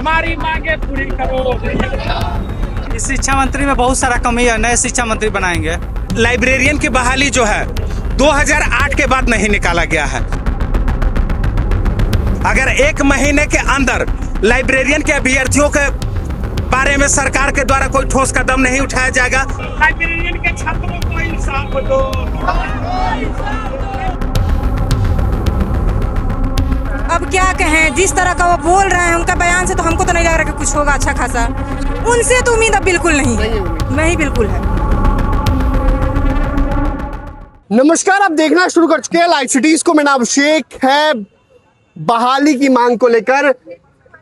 हमारी मांगे पूरी करो। इस शिक्षा मंत्री में बहुत सारा कमी है, नए शिक्षा मंत्री बनाएंगे। लाइब्रेरियन की बहाली जो है 2008 के बाद नहीं निकाला गया है। अगर 1 महीने के अंदर लाइब्रेरियन के अभ्यर्थियों के बारे में सरकार के द्वारा कोई ठोस कदम नहीं उठाया जाएगा। लाइब्रेरियन के छात्रों को इंसाफ दो। अब क्या कहें, जिस तरह का वो बोल रहे हैं उनका बयान से तो हमको तो नहीं लग रहा कि कुछ होगा अच्छा खासा। उनसे तो उम्मीद अब बिल्कुल नहीं बिल्कुल है। नमस्कार, आप देखना शुरू कर चुके हैं लाइव सिटीज को। मेरा नाम अभिषेक है। बहाली की मांग को लेकर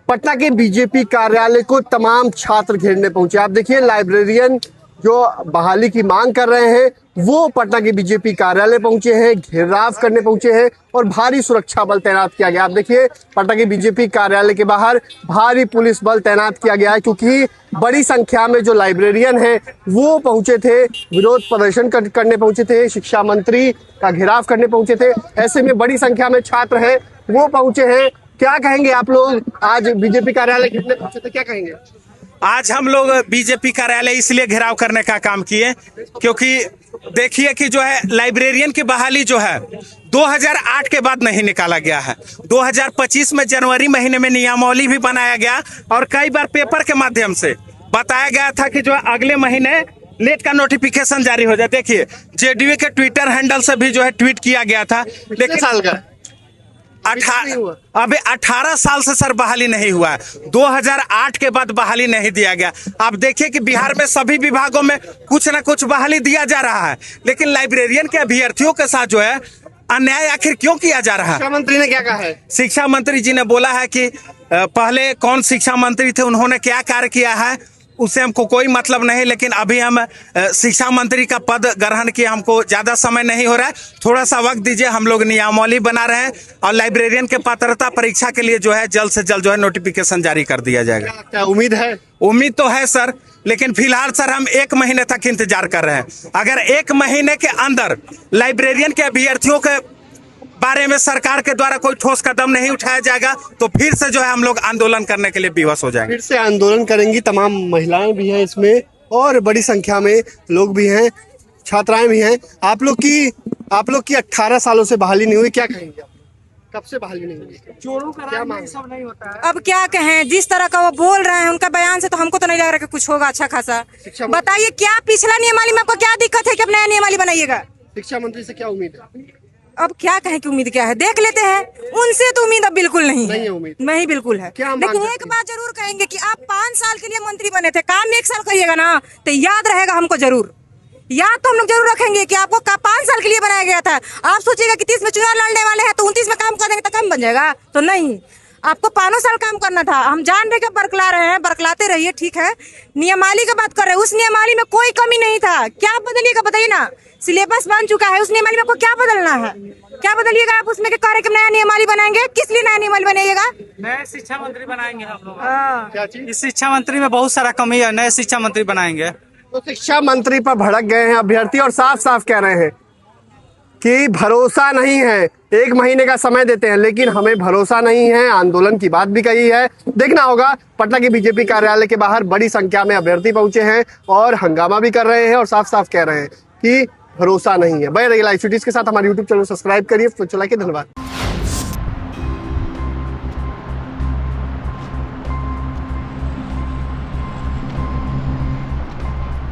पटना के बीजेपी कार्यालय को तमाम छात्र घेरने पहुंचे। आप देखिए, लाइब्रेरियन जो बहाली की मांग कर रहे हैं वो पटना के बीजेपी कार्यालय पहुंचे हैं, घेराव करने पहुंचे हैं और भारी सुरक्षा बल तैनात किया गया। आप देखिए, पटना के बीजेपी कार्यालय के बाहर भारी पुलिस बल तैनात किया गया है क्योंकि बड़ी संख्या में जो लाइब्रेरियन हैं वो पहुंचे थे, विरोध प्रदर्शन करने पहुंचे थे, शिक्षा मंत्री का घेराव करने पहुंचे थे। ऐसे में बड़ी संख्या में छात्र हैं वो पहुंचे हैं। क्या कहेंगे आप लोग, आज बीजेपी कार्यालय घेरने पहुंचे थे, क्या कहेंगे? आज हम लोग बीजेपी कार्यालय इसलिए घेराव करने का काम किए क्योंकि देखिए कि जो है लाइब्रेरियन की बहाली जो है 2008 के बाद नहीं निकाला गया है। 2025 में जनवरी महीने में नियमावली भी बनाया गया और कई बार पेपर के माध्यम से बताया गया था कि जो है अगले महीने लेट का नोटिफिकेशन जारी हो जाए। देखिए, जेडीयू के ट्विटर हैंडल से भी जो है ट्वीट किया गया था, लेकिन साल का 18 साल से सर बहाली नहीं हुआ है। 2008 के बाद बहाली नहीं दिया गया। आप देखिए कि बिहार में सभी विभागों में कुछ ना कुछ बहाली दिया जा रहा है, लेकिन लाइब्रेरियन के अभ्यर्थियों के साथ जो है अन्याय आखिर क्यों किया जा रहा है? शिक्षा मंत्री ने क्या कहा है? शिक्षा मंत्री जी ने बोला है कि पहले कौन शिक्षा मंत्री थे, उन्होंने क्या कार्य किया है उससे हमको कोई मतलब नहीं, लेकिन अभी हम शिक्षा मंत्री का पद ग्रहण किए, हमको ज्यादा समय नहीं हो रहा है, थोड़ा सा वक्त दीजिए, हम लोग नियमावली बना रहे हैं और लाइब्रेरियन के पात्रता परीक्षा के लिए जो है जल्द से जल्द जो है नोटिफिकेशन जारी कर दिया जाएगा। क्या उम्मीद है? उम्मीद तो है सर, लेकिन फिलहाल सर हम 1 महीने तक इंतजार कर रहे हैं। अगर 1 महीने के अंदर लाइब्रेरियन के अभ्यर्थियों के बारे में सरकार के द्वारा कोई ठोस कदम नहीं उठाया जाएगा तो फिर से जो है हम लोग आंदोलन करने के लिए विवश हो जाएंगे। फिर से आंदोलन करेंगी। तमाम महिलाएं भी हैं इसमें और बड़ी संख्या में लोग भी हैं, छात्राएं भी हैं। आप लोग की 18 सालों से बहाली नहीं हुई, क्या कहेंगे? कब से बहाली नहीं हुई? चोरों का क्या राज मांग? सब नहीं होता है। अब क्या कहें, जिस तरह का वो बोल रहे हैं उनका बयान से तो हमको तो नहीं लग रहा कि कुछ होगा अच्छा खासा। बताइए, क्या पिछला नियमावली में आपको क्या दिक्कत है कि अब नया नियमावली बनाइएगा? शिक्षा मंत्री से क्या उम्मीद है? अब क्या कहें कि उम्मीद क्या है, देख लेते हैं। उनसे तो उम्मीद अब बिल्कुल नहीं है उम्मीद। नहीं बिल्कुल है। क्या लेकिन मांग एक बात जरूर कहेंगे कि आप 5 साल के लिए मंत्री बने थे, काम 1 साल करिएगा ना तो याद रहेगा हमको जरूर। याद तो हम लोग जरूर रखेंगे कि आपको 5 साल के लिए बनाया गया था। आप सोचिएगा कि 30 में चुनाव लड़ने वाले हैं तो 29 में काम कर देंगे तो कम बन जाएगा, तो नहीं, आपको 5 साल काम करना था। हम जान रहे कि बरकला रहे हैं, बरकलाते रहिए, ठीक है। नियमावली की बात कर रहे हैं, उस नियमावली में कोई कमी नहीं था। क्या बदलिएगा बताइए ना, सिलेबस बन चुका है, उस नियमावली में आपको क्या बदलना है? क्या बदलिएगा आप उसमें? कार्यक्रम नया नियमावली बनाएंगे, किस लिए नया नियमावली बनाइएगा? नए शिक्षा मंत्री बनाएंगे हम लोग। क्या चीज? इस शिक्षा मंत्री में बहुत सारा कमी है, नए शिक्षा मंत्री बनाएंगे। तो शिक्षा मंत्री पर भड़क गए हैं अभ्यर्थी और साफ साफ कह रहे हैं कि भरोसा नहीं है। 1 महीने का समय देते हैं लेकिन हमें भरोसा नहीं है। आंदोलन की बात भी कही है। देखना होगा, पटना के बीजेपी कार्यालय के बाहर बड़ी संख्या में अभ्यर्थी पहुंचे हैं और हंगामा भी कर रहे हैं और साफ साफ कह रहे हैं कि भरोसा नहीं है। बने रहिए लाइव सिटीज के साथ। हमारे यूट्यूब चैनल सब्सक्राइब करिए। तो चला के धन्यवाद।